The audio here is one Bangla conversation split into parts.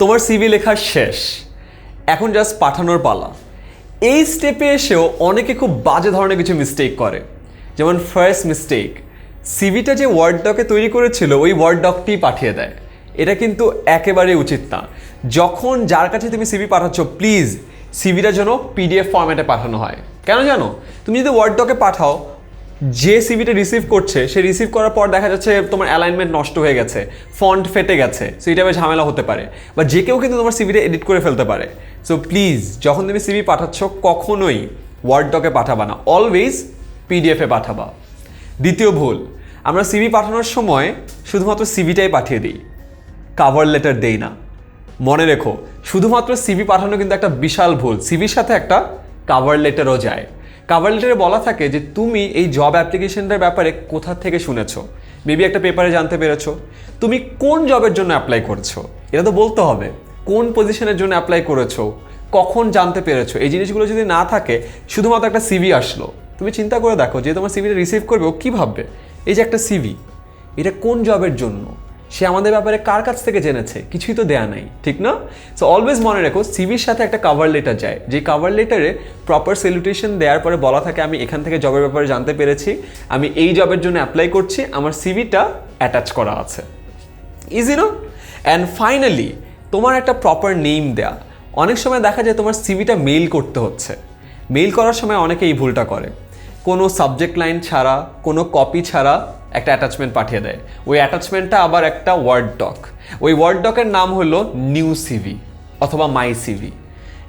তোমার সিভি লেখা শেষ, এখন জাস্ট পাঠানোর পালা। এই স্টেপে এসেও অনেকে খুব বাজে ধরনের কিছু মিস্টেক করে। যেমন ফার্স্ট মিস্টেক, সিভিটা যে ওয়ার্ড ডকে তৈরি করেছিল ওই ওয়ার্ড ডকটি পাঠিয়ে দেয়। এটা কিন্তু একেবারেই উচিত না। যখন যার কাছে তুমি সিভি পাঠাচ্ছ, প্লিজ সিভিটা যেন পিডিএফ ফরম্যাটে পাঠানো হয়। কেন জানো? তুমি যদি ওয়ার্ড ডকে পাঠাও, যে সিভিটা রিসিভ করছে সে রিসিভ করার পর দেখা যাচ্ছে তোমার অ্যালাইনমেন্ট নষ্ট হয়ে গেছে, ফন্ট ফেটে গেছে, সো এটা বেশ ঝামেলা হতে পারে, বা যে কেউ কিন্তু তোমার সিভিটা এডিট করে ফেলতে পারে। সো প্লিজ যখন তুমি সিভি পাঠাচ্ছ কখনোই ওয়ার্ড ডকে পাঠাবা না, অলওয়েজ পিডিএফে পাঠাবা। দ্বিতীয় ভুল, আমরা সিভি পাঠানোর সময় শুধুমাত্র সিভিটাই পাঠিয়ে দিই, কাভার লেটার দেই না। মনে রেখো, শুধুমাত্র সিভি পাঠানো কিন্তু একটা বিশাল ভুল। সিভির সাথে একটা কাভার লেটারও যায়। কাভার লেটারে বলা থাকে যে তুমি এই জব অ্যাপ্লিকেশনটার ব্যাপারে কোথা থেকে শুনেছো, মেবি একটা পেপারে জানতে পেরেছো, তুমি কোন জবের জন্য অ্যাপ্লাই করছো এটা তো বলতে হবে, কোন পজিশনের জন্য অ্যাপ্লাই করেছো, কখন জানতে পেরেছো। এই জিনিসগুলো যদি না থাকে, শুধুমাত্র একটা সিভি আসলো, তুমি চিন্তা করে দেখো যে তোমার সিভিটা রিসিভ করবে ও কী ভাববে, এই যে একটা সিভি, এটা কোন জবের জন্য, সে আমাদের ব্যাপারে কার কাছ থেকে জেনেছে, কিছুই তো দেয়া নাই, ঠিক না? সো অলওয়েজ মনে রেখো, সিভির সাথে একটা কাভার লেটার যায়, যে কাভার লেটারে প্রপার সেলুটেশন দেওয়ার পরে বলা থাকে আমি এখান থেকে জবের ব্যাপারে জানতে পেরেছি, আমি এই জবের জন্য অ্যাপ্লাই করছি, আমার সিভিটা অ্যাটাচ করা আছে। ইজি না? অ্যান্ড ফাইনালি তোমার একটা প্রপার নেম দেয়া। অনেক সময় দেখা যায় তোমার সিভিটা মেইল করতে হচ্ছে, মেইল করার সময় অনেকে এই ভুলটা করে, কোনো সাবজেক্ট লাইন ছাড়া, কোনো কপি ছাড়া একটা অ্যাটাচমেন্ট পাঠিয়ে দেয়। ওই অ্যাটাচমেন্টটা আবার একটা ওয়ার্ড ডক, ওই ওয়ার্ড ডকের নাম হলো নিউ সিভি অথবা মাই সিভি।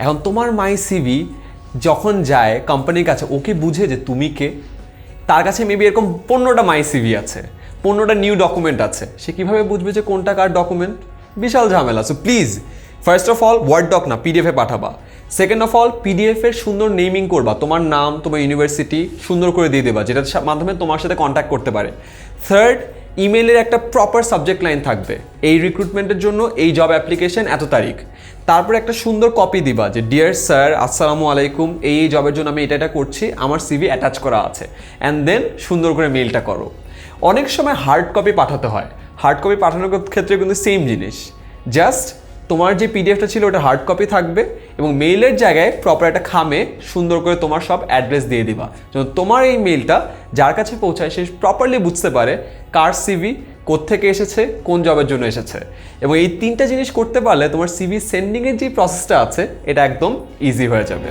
এখন তোমার মাই সিভি যখন যায় কোম্পানির কাছে, ওকে বুঝে যে তুমি কে, তার কাছে মেবি এরকম 15টা মাই সিভি আছে, 15টা নিউ ডকুমেন্ট আছে, সে কীভাবে বুঝবে যে কোনটা কার ডকুমেন্ট? বিশাল ঝামেলা। So please first of all word doc না, পিডিএফে পাঠাবা। সেকেন্ড অফ অল পিডিএফের সুন্দর নেমিং করবা, তোমার নাম, তোমার ইউনিভার্সিটি সুন্দর করে দিয়ে দেবা, যেটার মাধ্যমে তোমার সাথে কন্ট্যাক্ট করতে পারে। থার্ড, ইমেলের একটা প্রপার সাবজেক্ট লাইন থাকবে, এই রিক্রুটমেন্টের জন্য এই জব অ্যাপ্লিকেশন এত তারিখ। তারপরে একটা সুন্দর কপি দিবা যে ডিয়ার স্যার আসসালামু আলাইকুম, এই জবের জন্য আমি এটা করছি, আমার সিভি অ্যাটাচ করা আছে, অ্যান্ড দেন সুন্দর করে মেইলটা করো। অনেক সময় হার্ড কপি পাঠাতে হয়, হার্ড কপি পাঠানোর ক্ষেত্রে কিন্তু সেম জিনিস, জাস্ট তোমার যে পিডিএফটা ছিল ওটা হার্ড কপি থাকবে এবং মেইলের জায়গায় প্রপার একটা খামে সুন্দর করে তোমার সব অ্যাড্রেস দিয়ে দিবা, যেন তোমার এই মেইলটা যার কাছে পৌঁছায় সে প্রপারলি বুঝতে পারে কার সিভি কোত্থেকে এসেছে, কোন জবের জন্য এসেছে। এবং এই তিনটা জিনিস করতে পারলে তোমার সিভি সেন্ডিংয়ের যে প্রসেসটা আছে এটা একদম ইজি হয়ে যাবে।